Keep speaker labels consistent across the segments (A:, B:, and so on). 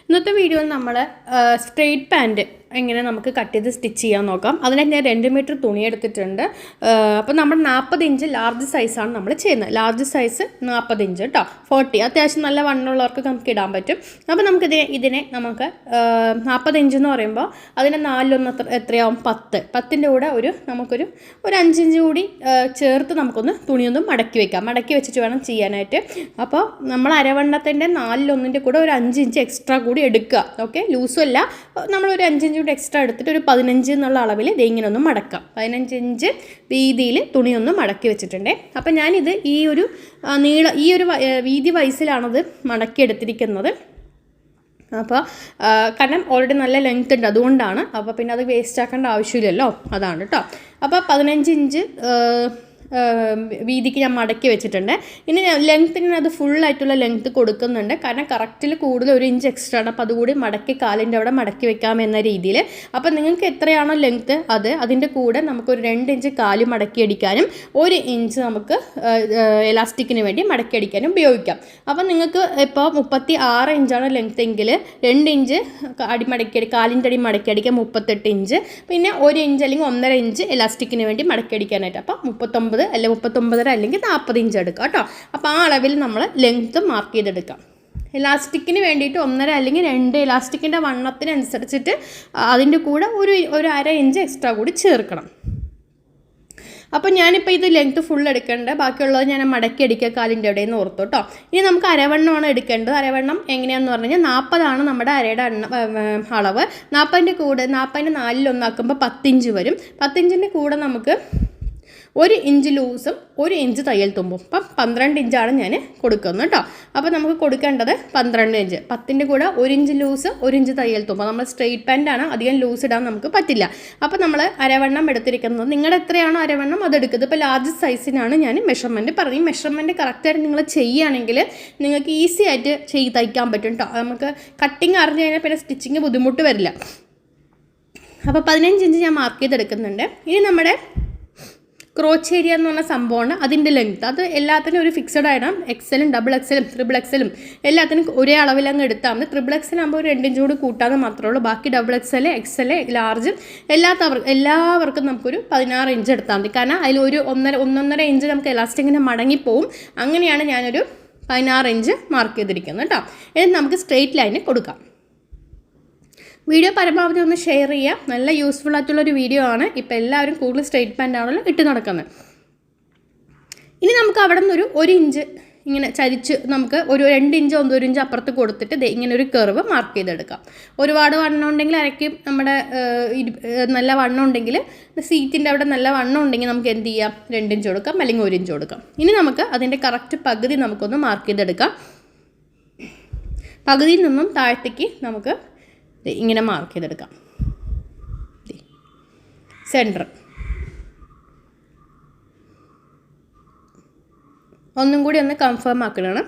A: ഇന്നത്തെ വീഡിയോയിൽ നമ്മൾ സ്ട്രെയിറ്റ് പാൻറ്റ് എങ്ങനെ നമുക്ക് കട്ട് ചെയ്ത് സ്റ്റിച്ച് ചെയ്യാൻ നോക്കാം. അതിനായി ഞാൻ 2 മീറ്റർ തുണി എടുത്തിട്ടുണ്ട്. അപ്പോൾ നമ്മൾ 40 ഇഞ്ച് ലാർജ് സൈസാണ് നമ്മൾ ചെയ്യുന്നത്. ലാർജ് സൈസ് 40 ഇഞ്ച് കേട്ടോ. 40 അത്യാവശ്യം നല്ല വണ്ണമുള്ളവർക്ക് നമുക്ക് ഇടാൻ പറ്റും. അപ്പോൾ നമുക്ക് നമുക്ക് 40 ഇഞ്ച് എന്ന് പറയുമ്പോൾ അതിന് 4 എത്രയാവും? 10ൻ്റെ കൂടെ നമുക്കൊരു 5 ഇഞ്ച് കൂടി ചേർത്ത് നമുക്കൊന്ന് തുണിയൊന്നും മടക്കി വെക്കാം. മടക്കി വെച്ചിട്ട് വേണം ചെയ്യാനായിട്ട്. അപ്പോൾ നമ്മൾ അരവണ്ണത്തിൻ്റെ 4/1 കൂടെ ഒരു 5 ഇഞ്ച് എക്സ്ട്രാ കൂടി എടുക്കുക. ഓക്കെ, ലൂസും അല്ല, നമ്മളൊരു 5 ഇഞ്ച് കൂടി എക്സ്ട്രാ എടുത്തിട്ട് ഒരു 15 എന്നുള്ള അളവിൽ ഇങ്ങനെ ഒന്ന് മടക്കാം. 15 ഇഞ്ച് വീതിയിൽ തുണിയൊന്ന് മടക്കി വെച്ചിട്ടുണ്ട്. അപ്പം ഞാനിത് ഈ ഒരു വീതി വയസ്സിലാണത് മടക്കി എടുത്തിരിക്കുന്നത്. അപ്പോൾ കാരണം ഓൾറെഡി നല്ല ലെങ്ത് ഉണ്ട്, അതുകൊണ്ടാണ്. അപ്പോൾ പിന്നെ അത് വേസ്റ്റ് ആക്കേണ്ട ആവശ്യമില്ലല്ലോ, അതാണ് കേട്ടോ. അപ്പോൾ 15 ഇഞ്ച് വീതിക്ക് ഞാൻ മടക്കി വെച്ചിട്ടുണ്ട്. ഇനി ലെങ്ത്തിന് അത് ഫുള്ളായിട്ടുള്ള ലെങ്ത്ത് കൊടുക്കുന്നുണ്ട്, കാരണം കറക്റ്റിൽ കൂടുതൽ 1 ഇഞ്ച് എക്സ്ട്രാ ആണ്. അപ്പോൾ അതുകൂടി മടക്കി കാലിൻ്റെ അവിടെ മടക്കി വെക്കാമെന്ന രീതിയിൽ. അപ്പോൾ നിങ്ങൾക്ക് എത്രയാണോ ലെങ്ത്ത് അതിൻ്റെ കൂടെ നമുക്കൊരു 2 ഇഞ്ച് കാല് മടക്കി അടിക്കാനും 1 ഇഞ്ച് നമുക്ക് എലാസ്റ്റിക്കിന് വേണ്ടി മടക്കി അടിക്കാനും ഉപയോഗിക്കാം. അപ്പോൾ നിങ്ങൾക്ക് ഇപ്പോൾ 36 ഇഞ്ചാണ് ലെങ്ത്ത് എങ്കിൽ 2 ഇഞ്ച് കാലിൻ്റെ അടി മടക്കി അടിക്കാൻ 38 ഇഞ്ച്, പിന്നെ 1 ഇഞ്ച് അല്ലെങ്കിൽ 1.5 ഇഞ്ച് എലാസ്റ്റിക്കിന് വേണ്ടി മടക്കി അടിക്കാനായിട്ട്. അപ്പോൾ 39 അല്ലെങ്കിൽ 39.5 അല്ലെങ്കിൽ 40 ഇഞ്ച് എടുക്കാം കേട്ടോ. അപ്പോൾ ആ അളവിൽ നമ്മൾ ലെങ്ത്ത് മാർക്ക് ചെയ്തെടുക്കാം. എലാസ്റ്റിക്കിന് വേണ്ടിയിട്ട് 1.5 അല്ലെങ്കിൽ 2 എലാസ്റ്റിക്കിൻ്റെ വണ്ണത്തിനനുസരിച്ചിട്ട് അതിൻ്റെ കൂടെ ഒരു 1/2 ഇഞ്ച് എക്സ്ട്രാ കൂടി ചേർക്കണം. അപ്പോൾ ഞാനിപ്പോൾ ഇത് ലെങ്ത്ത് ഫുൾ എടുക്കേണ്ടത്, ബാക്കിയുള്ളത് ഞാൻ മടക്കി അടിക്കുക കാലിൻ്റെ അവിടെ നിന്ന് ഓർത്തു കേട്ടോ. ഇനി നമുക്ക് അരവണ്ണമാണ് എടുക്കേണ്ടത്. അരവണ്ണം എങ്ങനെയാണെന്ന് പറഞ്ഞു കഴിഞ്ഞാൽ 40 നമ്മുടെ അരയുടെ അളവ്. 40ൻ്റെ കൂടെ 40ൻ്റെ 4/1 ആക്കുമ്പോൾ 10 ഇഞ്ച് വരും. 10 ഇഞ്ചിൻ്റെ കൂടെ നമുക്ക് 1 ഇഞ്ച് ലൂസും 1 ഇഞ്ച് തയ്യൽ തുമ്പും. അപ്പം 12 ഇഞ്ചാണ് ഞാൻ കൊടുക്കുന്നത് കേട്ടോ. അപ്പോൾ നമുക്ക് കൊടുക്കേണ്ടത് 12 ഇഞ്ച്. 10ൻ്റെ കൂടെ 1 ഇഞ്ച് ലൂസ് 1 ഇഞ്ച് തയ്യൽ തുമ്പ്. നമ്മൾ സ്ട്രെയിറ്റ് പാൻറ്റാണ്, അധികം ലൂസ് ഇടാൻ നമുക്ക് പറ്റില്ല. അപ്പോൾ നമ്മൾ അരവണ്ണം എടുത്തിരിക്കുന്നത്, നിങ്ങളുടെ എത്രയാണോ അരവണ്ണം അതെടുക്കുന്നത്. ഇപ്പോൾ ലാർജ് സൈസിനാണ് ഞാൻ മെഷർമെൻറ്റ് പറഞ്ഞു. ഈ മെഷർമെൻറ്റ് കറക്റ്റായിട്ട് നിങ്ങൾ ചെയ്യുകയാണെങ്കിൽ നിങ്ങൾക്ക് ഈസി ആയിട്ട് തയ്ക്കാൻ പറ്റും കേട്ടോ. നമുക്ക് കട്ടിങ് അറിഞ്ഞു കഴിഞ്ഞാൽ പിന്നെ സ്റ്റിച്ചിങ് ബുദ്ധിമുട്ട് വരില്ല. അപ്പോൾ 15 ഇഞ്ച് ഞാൻ മാർക്ക് ചെയ്തെടുക്കുന്നുണ്ട്. ഇനി നമ്മുടെ ക്രോച്ച് ഏരിയ എന്ന് പറഞ്ഞ സംഭവമാണ് അതിൻ്റെ ലെങ്ത്ത്. അത് എല്ലാത്തിനും ഒരു ഫിക്സഡ് ആയിടാം. എക്സലും ഡബിൾ എക്സലും ട്രിപ്പിൾ എക്സലും എല്ലാത്തിനും ഒരേ അളവിലങ്ങ് എടുത്താൽ മതി. ട്രിപ്പിൾ എക്സലാകുമ്പോൾ ഒരു 2 ഇഞ്ച് കൂടി കൂട്ടാതെ മാത്രമേ ഉള്ളൂ. ബാക്കി ഡബിൾ എക്സൽ, ലാർജ് എല്ലാവർക്കും നമുക്കൊരു 16 ഇഞ്ച് എടുത്താൽ മതി. കാരണം അതിൽ ഒരു 1.5 ഇഞ്ച് നമുക്ക് എലാസ്റ്റിക്കിന് മടങ്ങിപ്പോവും. അങ്ങനെയാണ് ഞാനൊരു 16 ഇഞ്ച് മാർക്ക് ചെയ്തിരിക്കുന്നത് കേട്ടോ. എന്നിട്ട് നമുക്ക് സ്ട്രെയിറ്റ് ലൈന് കൊടുക്കാം. വീഡിയോ പരമാവധി ഒന്ന് ഷെയർ ചെയ്യുക. നല്ല യൂസ്ഫുൾ ആയിട്ടുള്ളൊരു വീഡിയോ ആണ്. ഇപ്പോൾ എല്ലാവരും കൂടുതൽ സ്ട്രെയിറ്റ് പാൻ്റ് ആണല്ലോ ഇട്ട് നടക്കുന്നത്. ഇനി നമുക്ക് അവിടെ നിന്നൊരു 1 ഇഞ്ച് ഇങ്ങനെ ചരിച്ച് നമുക്ക് ഒരു 2 ഇഞ്ച് 1 ഇഞ്ച് അപ്പുറത്ത് കൊടുത്തിട്ട് ഇങ്ങനെ ഒരു കർവ് മാർക്ക് ചെയ്തെടുക്കാം. ഒരുപാട് വണ്ണം ഉണ്ടെങ്കിൽ അരയ്ക്കും നമ്മുടെ നല്ല വണ്ണം ഉണ്ടെങ്കിൽ സീറ്റിൻ്റെ അവിടെ നല്ല വണ്ണം ഉണ്ടെങ്കിൽ നമുക്ക് എന്ത് ചെയ്യാം, 2 ഇഞ്ച് കൊടുക്കാം അല്ലെങ്കിൽ 1 ഇഞ്ച് കൊടുക്കാം. ഇനി നമുക്ക് അതിൻ്റെ കറക്റ്റ് പകുതി നമുക്കൊന്ന് മാർക്ക് ചെയ്തെടുക്കാം. പകുതിയിൽ നിന്നും താഴത്തേക്ക് നമുക്ക് ഇങ്ങനെ മാർക്ക് ചെയ്തെടുക്കാം. സെൻറ്റർ ഒന്നും കൂടി ഒന്ന് കൺഫേം ആക്കണം.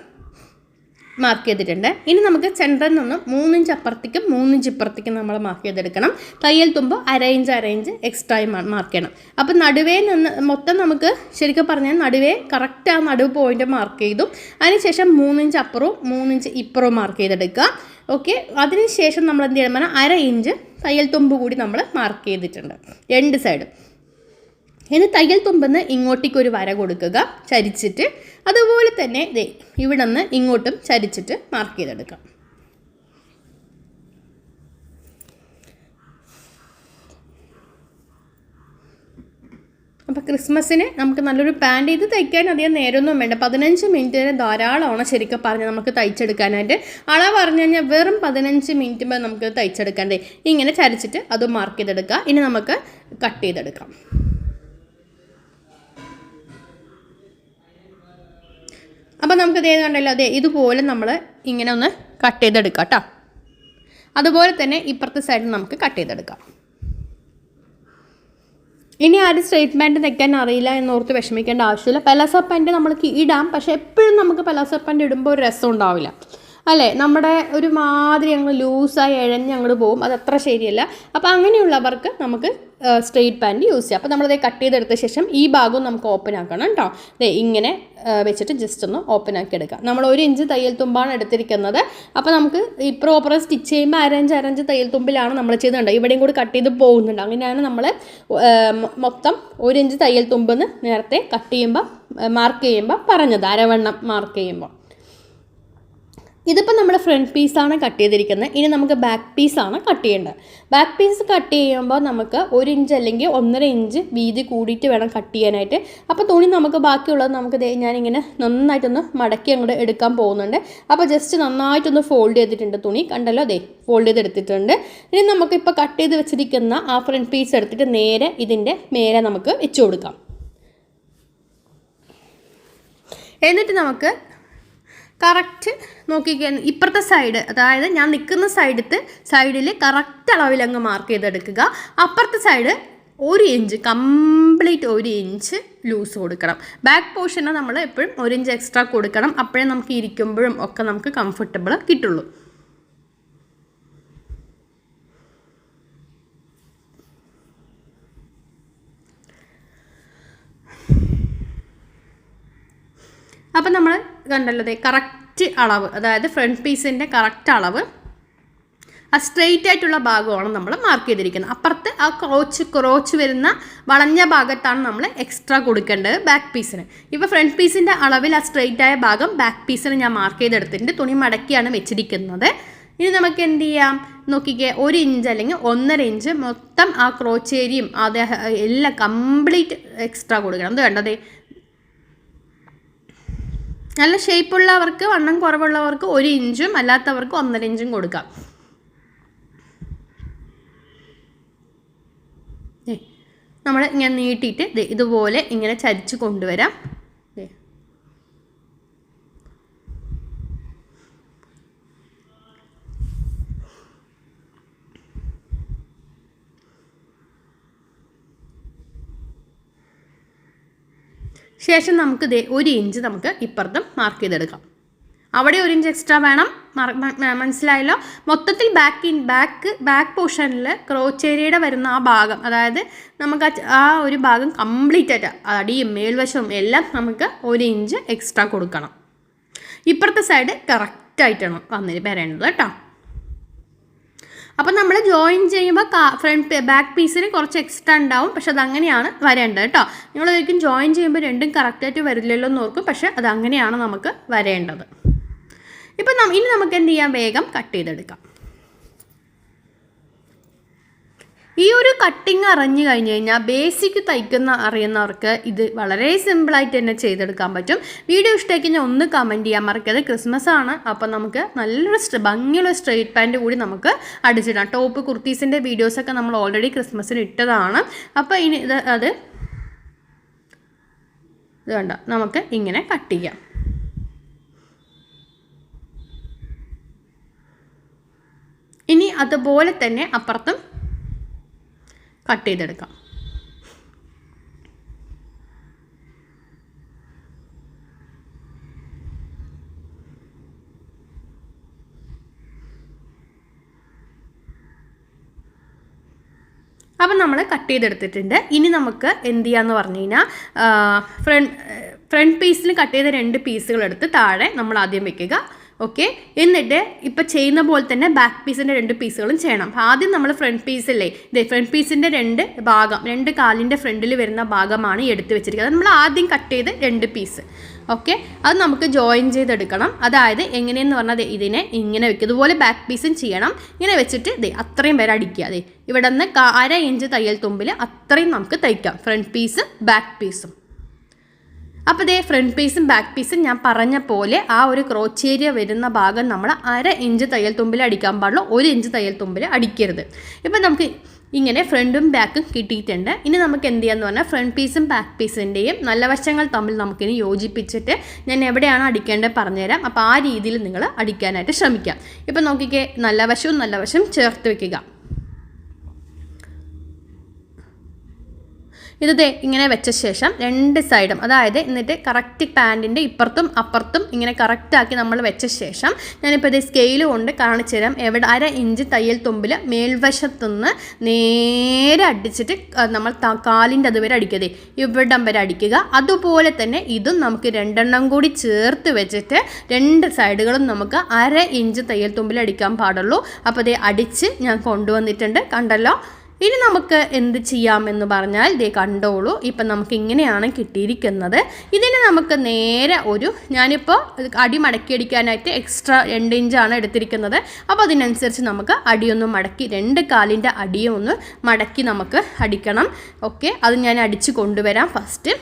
A: മാർക്ക് ചെയ്തിട്ടുണ്ട്. ഇനി നമുക്ക് സെൻറ്ററിൽ നിന്നും 3 ഇഞ്ച് അപ്പുറത്തേക്കും 3 ഇഞ്ച് ഇപ്പുറത്തേക്കും നമ്മൾ മാർക്ക് ചെയ്തെടുക്കണം. തയ്യൽ തുമ്പ് 1/2 ഇഞ്ച് എക്സ്ട്രായും മാർക്ക് ചെയ്യണം. അപ്പോൾ നടുവേ നിന്ന് മൊത്തം നമുക്ക് ശരിക്കും പറഞ്ഞാൽ നടുവേ കറക്റ്റ് ആ നടുവ് പോയിൻ്റ് മാർക്ക് ചെയ്തു. അതിനുശേഷം 3 ഇഞ്ച് അപ്പുറവും 3 ഇഞ്ച് ഇപ്പുറവും മാർക്ക് ചെയ്തെടുക്കുക. ഓക്കെ, അതിനുശേഷം നമ്മൾ എന്ത് ചെയ്യണം പറഞ്ഞാൽ 1/2 ഇഞ്ച് തയ്യൽ തുമ്പ് കൂടി നമ്മൾ മാർക്ക് ചെയ്തിട്ടുണ്ട് 2 സൈഡും. ഇനി തയ്യൽ തുമ്പെന്ന് ഇങ്ങോട്ടേക്കൊരു വര കൊടുക്കുക ചരിച്ചിട്ട്. അതുപോലെ തന്നെ ഇവിടെ നിന്ന് ഇങ്ങോട്ടും ചരിച്ചിട്ട് മാർക്ക് ചെയ്തെടുക്കാം. അപ്പോൾ ക്രിസ്മസിന് നമുക്ക് നല്ലൊരു പാൻറ്റ് ഇത് തയ്ക്കാൻ അധികം നേരമൊന്നും വേണ്ട. 15 മിനിറ്റിന് ധാരാളമാണ് ശരിക്കും പറഞ്ഞാൽ നമുക്ക് തയ്ച്ചെടുക്കാനായിട്ട്. അളവ് പറഞ്ഞു കഴിഞ്ഞാൽ വെറും 15 മിനിറ്റ് നമുക്ക് തയ്ച്ചെടുക്കാണ്ട്. ഇങ്ങനെ ചരിച്ചിട്ട് അത് മാർക്ക് ചെയ്തെടുക്കുക. ഇനി നമുക്ക് കട്ട് ചെയ്തെടുക്കാം. അപ്പോൾ നമുക്ക് ഇതേ കണ്ടല്ലോ, ഇതുപോലെ നമ്മൾ ഇങ്ങനെ ഒന്ന് കട്ട് ചെയ്തെടുക്കാം കേട്ടോ. അതുപോലെ തന്നെ ഇപ്പുറത്തെ സൈഡിൽ നമുക്ക് കട്ട് ചെയ്തെടുക്കാം. ഇനി ആരും സ്ട്രെയിറ്റ് പാൻറ്റ് തയ്ക്കാൻ അറിയില്ല എന്നോർത്ത് വിഷമിക്കേണ്ട ആവശ്യമില്ല. പലാസോ പാൻറ്റ് നമ്മൾക്ക് ഇടാം, പക്ഷേ എപ്പോഴും നമുക്ക് പലാസോ പാൻറ്റ് ഇടുമ്പോൾ ഒരു രസം ഉണ്ടാവില്ല. അല്ലേ, നമ്മുടെ ഒരു മാതിരി അങ്ങ് ലൂസായി ഇഴഞ്ഞ് അങ്ങോട്ട് പോകും, അതത്ര ശരിയല്ല. അപ്പോൾ അങ്ങനെയുള്ളവർക്ക് നമുക്ക് സ്ട്രെയിറ്റ് പാൻറ്റ് യൂസ് ചെയ്യാം. അപ്പോൾ നമ്മളത് കട്ട് ചെയ്തെടുത്ത ശേഷം ഈ ഭാഗവും നമുക്ക് ഓപ്പൺ ആക്കണം കേട്ടോ. ഇങ്ങനെ വെച്ചിട്ട് ജസ്റ്റ് ഒന്ന് ഓപ്പൺ ആക്കി എടുക്കാം. നമ്മൾ 1 ഇഞ്ച് തയ്യൽ തുമ്പാണ് എടുത്തിരിക്കുന്നത്. അപ്പോൾ നമുക്ക് ഈ പ്രോപ്പർ സ്റ്റിച്ച് ചെയ്യുമ്പോൾ അരഞ്ച് തയ്യൽ തുമ്പിലാണ് നമ്മൾ ചെയ്തിട്ടുണ്ട്. ഇവിടെയും കൂടി കട്ട് ചെയ്ത് പോകുന്നുണ്ട്. അങ്ങനെയാണ് നമ്മൾ മൊത്തം 1 ഇഞ്ച് തയ്യൽ തുമ്പെന്ന് നേരത്തെ കട്ട് ചെയ്യുമ്പോൾ മാർക്ക് ചെയ്യുമ്പോൾ പറഞ്ഞത്, അരവണ്ണം മാർക്ക് ചെയ്യുമ്പോൾ. ഇതിപ്പോൾ നമ്മുടെ ഫ്രണ്ട് പീസാണ് കട്ട് ചെയ്തിരിക്കുന്നത്. ഇനി നമുക്ക് ബാക്ക് പീസാണ് കട്ട് ചെയ്യേണ്ടത്. ബാക്ക് പീസ് കട്ട് ചെയ്യുമ്പോൾ നമുക്ക് 1 ഇഞ്ച് അല്ലെങ്കിൽ 1.5 ഇഞ്ച് വീതി കൂടിയിട്ട് വേണം കട്ട് ചെയ്യാനായിട്ട്. അപ്പോൾ തുണി നമുക്ക് ബാക്കിയുള്ളത് നമുക്ക് ഞാനിങ്ങനെ നന്നായിട്ടൊന്ന് മടക്കി അങ്ങോട്ട് എടുക്കാൻ പോകുന്നുണ്ട്. അപ്പോൾ ജസ്റ്റ് നന്നായിട്ടൊന്ന് ഫോൾഡ് ചെയ്തിട്ടുണ്ട് തുണി, കണ്ടല്ലോ, ഫോൾഡ് ചെയ്തെടുത്തിട്ടുണ്ട്. ഇനി നമുക്കിപ്പോൾ കട്ട് ചെയ്ത് വെച്ചിരിക്കുന്ന ആ ഫ്രണ്ട് പീസ് എടുത്തിട്ട് നേരെ ഇതിൻ്റെ മേലെ നമുക്ക് വെച്ച് കൊടുക്കാം. എന്നിട്ട് നമുക്ക് കറക്റ്റ് നോക്കിക്കാൻ ഇപ്പുറത്തെ സൈഡ്, അതായത് ഞാൻ നിൽക്കുന്ന സൈഡിൽ കറക്റ്റ് അളവിൽ അങ്ങ് മാർക്ക് ചെയ്തെടുക്കുക. അപ്പുറത്തെ side 1 inch complete 1 inch loose കൊടുക്കണം. ബാക്ക് പോർഷന് നമ്മൾ എപ്പോഴും 1 ഇഞ്ച് എക്സ്ട്രാ കൊടുക്കണം. അപ്പോഴേ നമുക്ക് ഇരിക്കുമ്പോഴും ഒക്കെ നമുക്ക് കംഫർട്ടബിൾ കിട്ടുള്ളൂ. അപ്പം നമ്മൾ കണ്ടല്ലോ കറക്റ്റ് അളവ്, അതായത് ഫ്രണ്ട് പീസിൻ്റെ കറക്റ്റ് അളവ് ആ സ്ട്രെയിറ്റ് ആയിട്ടുള്ള ഭാഗമാണ് നമ്മൾ മാർക്ക് ചെയ്തിരിക്കുന്നത്. അപ്പുറത്ത് ആ ക്രോച്ച് വരുന്ന വളഞ്ഞ ഭാഗത്താണ് നമ്മൾ എക്സ്ട്രാ കൊടുക്കേണ്ടത് ബാക്ക് പീസിന്. ഇപ്പോൾ ഫ്രണ്ട് പീസിൻ്റെ അളവിൽ ആ സ്ട്രെയിറ്റ് ആയ ഭാഗം ബാക്ക് പീസിന് ഞാൻ മാർക്ക് ചെയ്തെടുത്തിട്ടുണ്ട്. തുണി മടക്കിയാണ് വെച്ചിരിക്കുന്നത്. ഇനി നമുക്ക് എന്ത് ചെയ്യാം നോക്കിക്കേ, 1 ഇഞ്ച് അല്ലെങ്കിൽ 1.5 ഇഞ്ച് മൊത്തം ആ ക്രോച്ച് ഏരിയയും അത് എല്ലാം കംപ്ലീറ്റ് എക്സ്ട്രാ കൊടുക്കണം. അത് കണ്ടതേ, നല്ല ഷേപ്പുള്ളവർക്ക്, വണ്ണം കുറവുള്ളവർക്ക് 1 ഇഞ്ചും അല്ലാത്തവർക്ക് 1.5 ഇഞ്ചും കൊടുക്കാം. നമ്മൾ ഇങ്ങനെ നീട്ടിയിട്ട് ഇതുപോലെ ഇങ്ങനെ ചരിച്ച് കൊണ്ടുവരാം. ശേഷം നമുക്ക് 1 ഇഞ്ച് നമുക്ക് ഇപ്പുറത്തും മാർക്ക് ചെയ്തെടുക്കാം. അവിടെ 1 ഇഞ്ച് എക്സ്ട്രാ വേണം, മനസ്സിലായല്ലോ. മൊത്തത്തിൽ ബാക്ക് പോർഷനിൽ ക്രോച്ച് ഏരിയയുടെ വരുന്ന ആ ഭാഗം, അതായത് നമുക്ക് ആ ഒരു ഭാഗം കംപ്ലീറ്റ് ആയിട്ട് അടിയും മേൽവശവും എല്ലാം നമുക്ക് 1 ഇഞ്ച് എക്സ്ട്രാ കൊടുക്കണം. ഇപ്പുറത്തെ സൈഡ് കറക്റ്റായിട്ടാണ് വരേണ്ടത് കേട്ടോ. അപ്പോൾ നമ്മൾ ജോയിൻ ചെയ്യുമ്പോൾ ബാക്ക് പീസിന് കുറച്ച് എക്സ്ട്രാ ഉണ്ടാവും, പക്ഷെ അതങ്ങനെയാണ് വരേണ്ടത് കേട്ടോ. നിങ്ങളൊരിക്കലും ജോയിൻ ചെയ്യുമ്പോൾ രണ്ടും കറക്റ്റായിട്ട് വരില്ലല്ലോ എന്ന് ഓർക്കും, പക്ഷെ അതങ്ങനെയാണ് നമുക്ക് വരേണ്ടത്. ഇപ്പം ഇനി നമുക്ക് എന്ത് ചെയ്യാം, വേഗം കട്ട് ചെയ്തെടുക്കാം. ഈ ഒരു കട്ടിങ് അറിഞ്ഞു കഴിഞ്ഞ് കഴിഞ്ഞാൽ ബേസിക് അറിയുന്നവർക്ക് ഇത് വളരെ സിമ്പിളായിട്ട് തന്നെ ചെയ്തെടുക്കാൻ പറ്റും. വീഡിയോ ഇഷ്ടമായി കഴിഞ്ഞാൽ ഒന്ന് കമൻറ്റ് ചെയ്യാൻ മറക്കരുത്. ക്രിസ്മസ് ആണ്, അപ്പം നമുക്ക് നല്ലൊരു ഭംഗിയുള്ള സ്ട്രെയിറ്റ് പാൻറ്റ് കൂടി നമുക്ക് അടിച്ചിടാം. ടോപ്പ് കുർത്തീസിൻ്റെ വീഡിയോസൊക്കെ നമ്മൾ ഓൾറെഡി ക്രിസ്മസിന് ഇട്ടതാണ്. അപ്പോൾ ഇനി ഇത് കണ്ട നമുക്ക് ഇങ്ങനെ കട്ട് ചെയ്യാം. ഇനി അതുപോലെ തന്നെ അപ്പുറത്തും കട്ട് ചെയ്തെടുക്കാം. അപ്പം നമ്മൾ കട്ട് ചെയ്തെടുത്തിട്ടുണ്ട്. ഇനി നമുക്ക് എന്ത് ചെയ്യാന്ന് പറഞ്ഞു കഴിഞ്ഞാൽ ഫ്രണ്ട് പീസിൽ കട്ട് ചെയ്ത 2 പീസുകൾ എടുത്ത് താഴെ നമ്മൾ ആദ്യം വെക്കുക. ഓക്കെ, എന്നിട്ട് ഇപ്പം ചെയ്യുന്ന പോലെ തന്നെ ബാക്ക് പീസിൻ്റെ 2 പീസുകളും ചെയ്യണം. അപ്പോൾ ആദ്യം നമ്മൾ ഫ്രണ്ട് പീസില്ലേ, ഫ്രണ്ട് പീസിൻ്റെ 2 കാലിൻ്റെ ഫ്രണ്ടിൽ വരുന്ന ഭാഗമാണ് എടുത്ത് വെച്ചിരിക്കുന്നത്. നമ്മൾ ആദ്യം കട്ട് ചെയ്ത് 2 പീസ്. ഓക്കെ, അത് നമുക്ക് ജോയിൻ ചെയ്തെടുക്കണം. അതായത് എങ്ങനെയെന്ന് പറഞ്ഞാൽ ഇതിനെ ഇങ്ങനെ വെക്കുക, ഇതുപോലെ ബാക്ക് പീസും ചെയ്യണം. ഇങ്ങനെ വെച്ചിട്ട് അത്രയും വരെ അടിക്കുക. ഇവിടെ നിന്ന് 1/2 ഇഞ്ച് തയ്യൽ തുമ്പിൽ അത്രയും നമുക്ക് തയ്ക്കാം, ഫ്രണ്ട് പീസ് ബാക്ക് പീസും. അപ്പോൾ ഫ്രണ്ട് പീസും ബാക്ക് പീസും ഞാൻ പറഞ്ഞ പോലെ ആ ഒരു ക്രോച്ച് ഏരിയ വരുന്ന ഭാഗം നമ്മൾ 1/2 ഇഞ്ച് തയ്യൽ തുമ്പിൽ അടിക്കാൻ പാടുള്ളൂ, 1 ഇഞ്ച് തയ്യൽ തുമ്പിൽ അടിക്കരുത്. ഇപ്പം നമുക്ക് ഇങ്ങനെ ഫ്രണ്ടും ബാക്കും കിട്ടിയിട്ടുണ്ട്. ഇനി നമുക്ക് എന്ത് ചെയ്യാന്ന് പറഞ്ഞാൽ ഫ്രണ്ട് പീസും ബാക്ക് പീസിൻ്റെയും നല്ല വശങ്ങൾ തമ്മിൽ നമുക്കിനി യോജിപ്പിച്ചിട്ട് ഞാൻ എവിടെയാണ് അടിക്കേണ്ടത് പറഞ്ഞുതരാം. അപ്പോൾ ആ രീതിയിൽ നിങ്ങൾ അടിക്കാനായിട്ട് ശ്രമിക്കാം. ഇപ്പം നോക്കിക്കേ, നല്ല വശവും ചേർത്ത് വെക്കുക. ഇത് ഇങ്ങനെ വെച്ച ശേഷം 2 സൈഡും, അതായത് എന്നിട്ട് കറക്റ്റ് പാൻറ്റിൻ്റെ ഇപ്പുറത്തും അപ്പുറത്തും ഇങ്ങനെ കറക്റ്റാക്കി നമ്മൾ വെച്ച ശേഷം ഞാനിപ്പോൾ ഇത് സ്കെയിൽ കൊണ്ട് കാണിച്ചു തരാം. എവിടെ 1/2 ഇഞ്ച് തയ്യൽ തുമ്പിൽ മേൽവശത്തുനിന്ന് നേരെ അടിച്ചിട്ട് നമ്മൾ കാലിൻ്റെ അതുവരെ അടിക്കതേ, ഇവിടം വരെ അടിക്കുക. അതുപോലെ തന്നെ ഇതും നമുക്ക് 2 എണ്ണം കൂടി ചേർത്ത് വെച്ചിട്ട് 2 സൈഡുകളും നമുക്ക് 1/2 ഇഞ്ച് തയ്യൽ തുമ്പിൽ അടിക്കാൻ പാടുള്ളൂ. അപ്പോൾ ഇത് അടിച്ച് ഞാൻ കൊണ്ടുവന്നിട്ടുണ്ട്, കണ്ടല്ലോ. ഇനി നമുക്ക് എന്ത് ചെയ്യാമെന്ന് പറഞ്ഞാൽ ദേ കണ്ടോളൂ. ഇപ്പം നമുക്ക് ഇങ്ങനെയാണ് കിട്ടിയിരിക്കുന്നത്. ഇതിന് നമുക്ക് നേരെ ഞാനിപ്പോൾ അടി മടക്കി അടിക്കാനായിട്ട് എക്സ്ട്രാ 2 ഇഞ്ചാണ് എടുത്തിരിക്കുന്നത്. അപ്പോൾ അതിനനുസരിച്ച് നമുക്ക് അടിയൊന്ന് മടക്കി 2 കാലിൻ്റെ അടിയും ഒന്ന് മടക്കി നമുക്ക് അടിക്കണം. ഓക്കെ, അത് ഞാൻ അടിച്ച് കൊണ്ടുവരാം ഫസ്റ്റ്.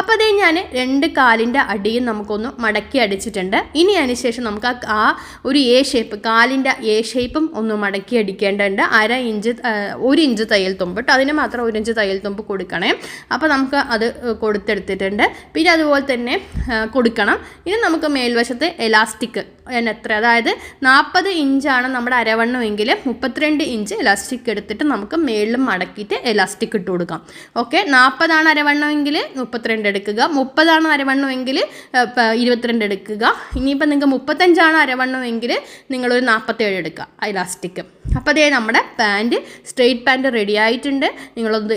A: അപ്പോൾ അതേ ഞാൻ 2 കാലിൻ്റെ അടിയും നമുക്കൊന്ന് മടക്കി അടിച്ചിട്ടുണ്ട്. ഇനി അതിന് ശേഷം നമുക്ക് ആ ഒരു എ ഷേപ്പ്, കാലിൻ്റെ എ ഷേപ്പും ഒന്ന് മടക്കി അടിക്കേണ്ടതുണ്ട്. 1 ഇഞ്ച് തയ്യൽ തുമ്പ് കേട്ടോ, അതിന് മാത്രം 1 ഇഞ്ച് തയ്യൽ തുമ്പ് കൊടുക്കണേ. അപ്പോൾ നമുക്ക് അത് കൊടുത്തെടുത്തിട്ടുണ്ട്. പിന്നെ അതുപോലെ തന്നെ കൊടുക്കണം. ഇനി നമുക്ക് മേൽവശത്ത് എലാസ്റ്റിക് എത്ര, അതായത് 40 ഇഞ്ചാണ് നമ്മുടെ അരവണ്ണമെങ്കിൽ 32 ഇഞ്ച് എലാസ്റ്റിക് എടുത്തിട്ട് നമുക്ക് മേളിലും മടക്കിയിട്ട് എലാസ്റ്റിക് ഇട്ട് കൊടുക്കാം. ഓക്കെ, 40 അരവണ്ണമെങ്കിൽ 32 എടുക്കുക, 30 അരവണ്ണമെങ്കിൽ 22 എടുക്കുക. ഇനിയിപ്പോൾ നിങ്ങൾക്ക് 35 അരവണ്ണമെങ്കിൽ നിങ്ങളൊരു 47 എടുക്കുക എലാസ്റ്റിക്. അപ്പോൾ അതേ നമ്മുടെ പാൻറ്റ്, സ്ട്രെയിറ്റ് പാൻറ്റ് റെഡി ആയിട്ടുണ്ട്. നിങ്ങളൊന്ന്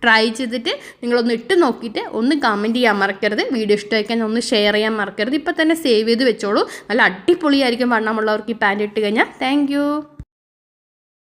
A: ട്രൈ ചെയ്തിട്ട് നിങ്ങളൊന്ന് ഇട്ട് നോക്കിയിട്ട് ഒന്ന് കമൻറ്റ് ചെയ്യാൻ മറക്കരുത്. വീഡിയോ ഇഷ്ടമാക്കാൻ ഒന്ന് ഷെയർ ചെയ്യാൻ മറക്കരുത്. ഇപ്പോൾ തന്നെ സേവ് ചെയ്ത് വെച്ചോളൂ. നല്ല അടിപൊളിയായിരിക്കും വണ്ണമുള്ളവർക്ക് ഈ പാൻറ്റ് ഇട്ട് കഴിഞ്ഞാൽ. താങ്ക്